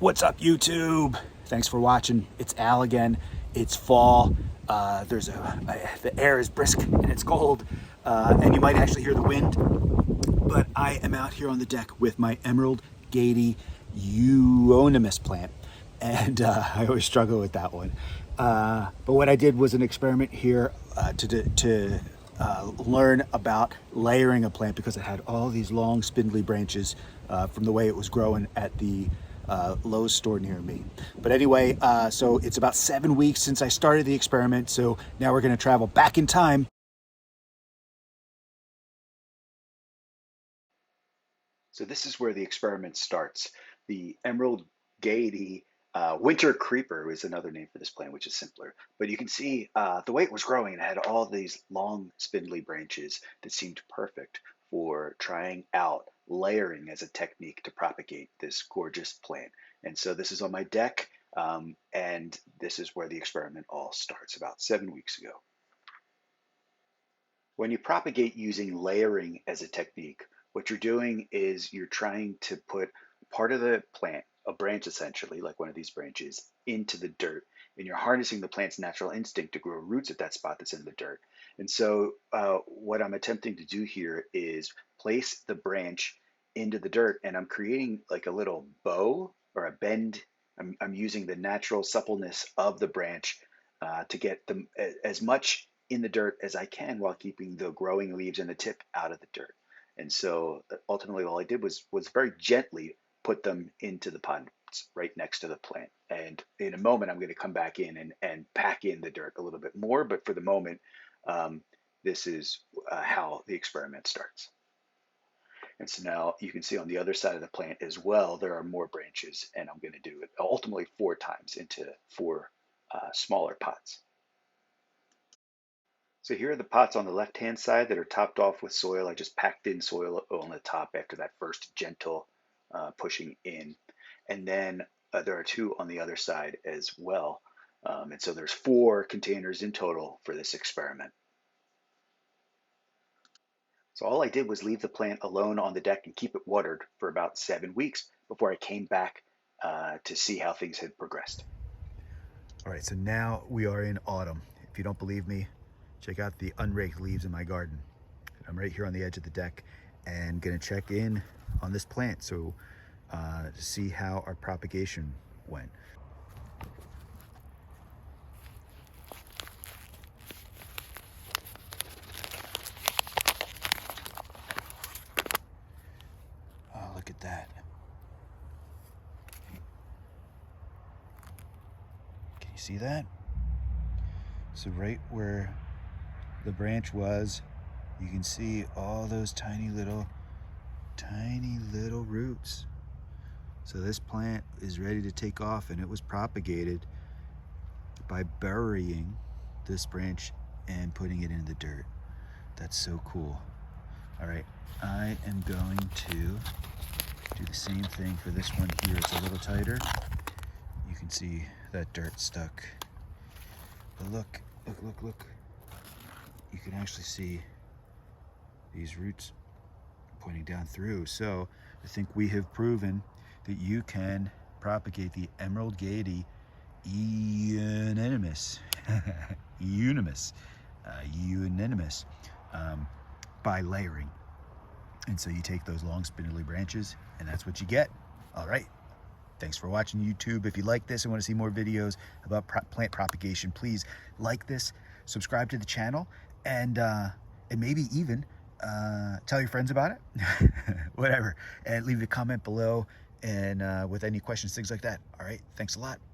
What's up, YouTube? Thanks for watching. It's Al again. It's fall. The air is brisk and it's cold, and you might actually hear the wind. But I am out here on the deck with my Emerald Gaiety Euonymus plant, and I always struggle with that one. But what I did was an experiment here to learn about layering a plant because it had all these long spindly branches from the way it was growing at the Lowe's store near me. But anyway, so it's about 7 weeks since I started the experiment, so now we're going to travel back in time. So this is where the experiment starts. The Emerald Gaiety winter creeper is another name for this plant, which is simpler. But you can see the way it was growing, it had all these long spindly branches that seemed perfect for trying out layering as a technique to propagate this gorgeous plant. And so this is on my deck, and this is where the experiment all starts about 7 weeks ago. When you propagate using layering as a technique, what you're doing is you're trying to put part of the plant, a branch essentially, like one of these branches, into the dirt. And you're harnessing the plant's natural instinct to grow roots at that spot that's in the dirt. And so what I'm attempting to do here is place the branch into the dirt, and I'm creating like a little bow or a bend. I'm using the natural suppleness of the branch to get them as much in the dirt as I can while keeping the growing leaves and the tip out of the dirt. And so ultimately all I did was very gently put them into the pots right next to the plant. And in a moment, I'm going to come back in and pack in the dirt a little bit more. But for the moment, this is how the experiment starts. And so now you can see on the other side of the plant as well, there are more branches, and I'm going to do it ultimately 4 times into 4 smaller pots. So here are the pots on the left-hand side that are topped off with soil. I just packed in soil on the top after that first gentle pushing in. And then there are 2 on the other side as well. And so there's 4 containers in total for this experiment. So all I did was leave the plant alone on the deck and keep it watered for about 7 weeks before I came back to see how things had progressed. All right, so now we are in autumn. If you don't believe me, check out the unraked leaves in my garden. I'm right here on the edge of the deck and gonna check in on this plant to see how our propagation went. Oh, look at that. Can you see that? So right where the branch was, you can see all those tiny little roots. So this plant is ready to take off, and it was propagated by burying this branch and putting it in the dirt. That's so cool. All right, I am going to do the same thing for this one here. It's a little tighter. You can see that dirt stuck. But look. You can actually see these roots pointing down through. So I think we have proven that you can propagate the Emerald Gaiety Euonymus, Euonymus by layering. And so you take those long spindly branches, and that's what you get. All right. Thanks for watching, YouTube. If you like this and want to see more videos about plant propagation, please like this, subscribe to the channel, and maybe even tell your friends about it, whatever, and leave a comment below and with any questions, things like that. All right, thanks a lot.